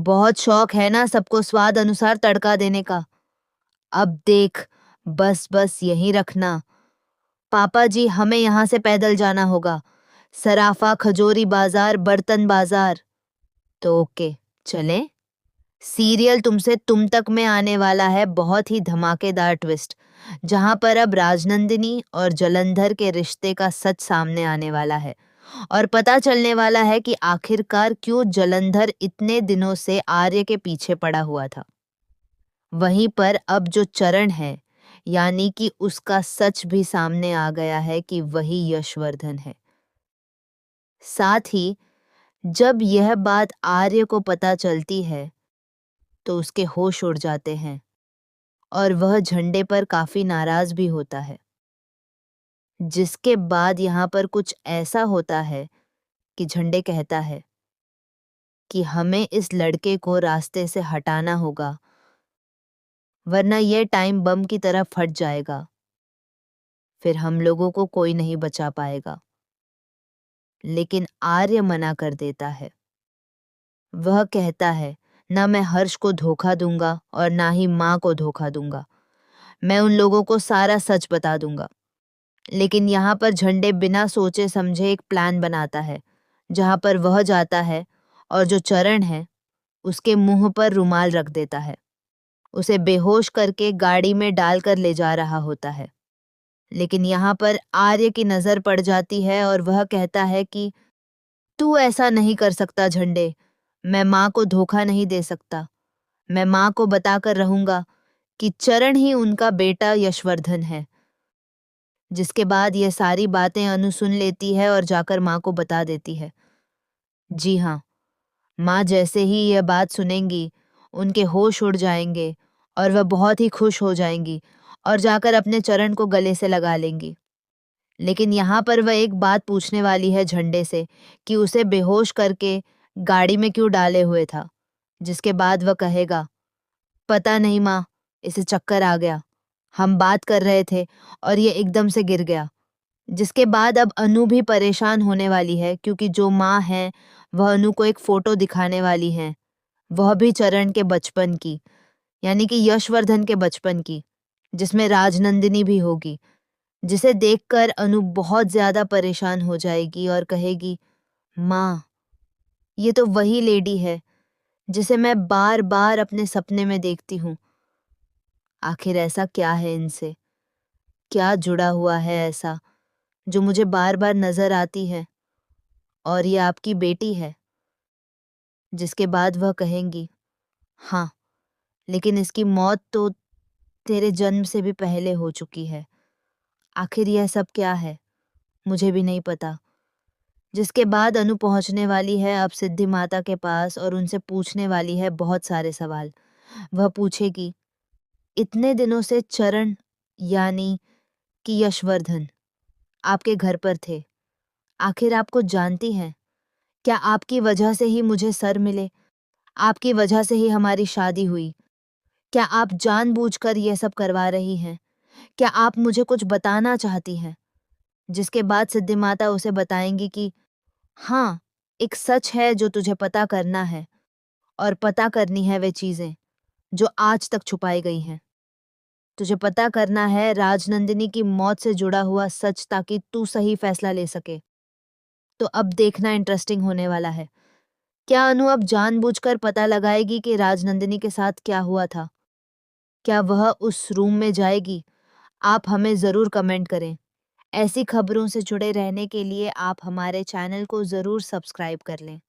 बहुत शौक है ना सबको स्वाद अनुसार तड़का देने का। अब देख, बस बस यहीं रखना। पापा जी, हमें यहाँ से पैदल जाना होगा। सराफा, खजूरी बाजार, बर्तन बाजार। तो ओके, चलें? सीरियल तुमसे तुम तक में आने वाला है बहुत ही धमाकेदार ट्विस्ट, जहां पर अब राजनंदिनी और जलंधर के रिश्ते का सच सामने आने वाला है और पता चलने वाला है कि आखिरकार क्यों जलंधर इतने दिनों से आर्य के पीछे पड़ा हुआ था। वहीं पर अब जो चरण है, यानी कि उसका सच भी सामने आ गया है कि वही यशवर्धन है। साथ ही जब यह बात आर्य को पता चलती है तो उसके होश उड़ जाते हैं और वह झंडे पर काफी नाराज भी होता है। जिसके बाद यहाँ पर कुछ ऐसा होता है कि झंडे कहता है कि हमें इस लड़के को रास्ते से हटाना होगा, वरना यह टाइम बम की तरह फट जाएगा। फिर हम लोगों को कोई नहीं बचा पाएगा। लेकिन आर्य मना कर देता है। वह कहता है, ना मैं हर्ष को धोखा दूंगा और ना ही माँ को धोखा दूंगा। मैं उन लोगों को सारा सच बता दूंगा। लेकिन यहाँ पर झंडे बिना सोचे समझे एक प्लान बनाता है, जहाँ पर वह जाता है और जो चरण है उसके मुंह पर रुमाल रख देता है। उसे बेहोश करके गाड़ी में डालकर ले जा रहा होता है। लेकिन यहाँ पर आर्य की नजर पड़ जाती है और वह कहता है कि तू ऐसा नहीं कर सकता झंडे, मैं माँ को धोखा नहीं दे सकता। मैं माँ को बताकर रहूंगा कि चरण ही उनका बेटा यशवर्धन है। जिसके बाद यह सारी बातें अनु सुन लेती है और जाकर माँ को बता देती है। जी हाँ, माँ जैसे ही यह बात सुनेंगी उनके होश उड़ जाएंगे और वह बहुत ही खुश हो जाएंगी और जाकर अपने चरण को गले से लगा लेंगी। लेकिन यहाँ पर वह एक बात पूछने वाली है झंडे से कि उसे बेहोश करके गाड़ी में क्यों डाले हुए था। जिसके बाद वह कहेगा, पता नहीं माँ, इसे चक्कर आ गया। हम बात कर रहे थे और ये एकदम से गिर गया। जिसके बाद अब अनु भी परेशान होने वाली है क्योंकि जो माँ है वह अनु को एक फोटो दिखाने वाली है, वह भी चरण के बचपन की, यानी कि यशवर्धन के बचपन की, जिसमें राजनंदिनी भी होगी। जिसे देखकर अनु बहुत ज्यादा परेशान हो जाएगी और कहेगी, माँ, ये तो वही लेडी है जिसे मैं बार बार अपने सपने में देखती हूँ। आखिर ऐसा क्या है इनसे, क्या जुड़ा हुआ है ऐसा जो मुझे बार बार नजर आती है, और ये आपकी बेटी है। जिसके बाद वह कहेंगी, हाँ, लेकिन इसकी मौत तो तेरे जन्म से भी पहले हो चुकी है। आखिर यह सब क्या है, मुझे भी नहीं पता। जिसके बाद अनु पहुंचने वाली है अब सिद्धि माता के पास और उनसे पूछने वाली है बहुत सारे सवाल। वह पूछेगी, इतने दिनों से चरण, यानी कि यशवर्धन, आपके घर पर थे, आखिर आपको जानती हैं? क्या आपकी वजह से ही मुझे सर मिले? आपकी वजह से ही हमारी शादी हुई? क्या आप जानबूझकर यह सब करवा रही हैं? क्या आप मुझे कुछ बताना चाहती हैं? जिसके बाद सिद्धि माता उसे बताएंगी कि हाँ, एक सच है जो तुझे पता करना है, और पता करनी है वे चीजें जो आज तक छुपाई गई हैं। तुझे पता करना है राजनंदिनी की मौत से जुड़ा हुआ सच, ताकि तू सही फैसला ले सके। तो अब देखना इंटरेस्टिंग होने वाला है। क्या अनु अब जानबूझकर पता लगाएगी कि राजनंदिनी के साथ क्या हुआ था? क्या वह उस रूम में जाएगी? आप हमें ज़रूर कमेंट करें। ऐसी खबरों से जुड़े रहने के लिए आप हमारे चैनल को ज़रूर सब्सक्राइब कर लें।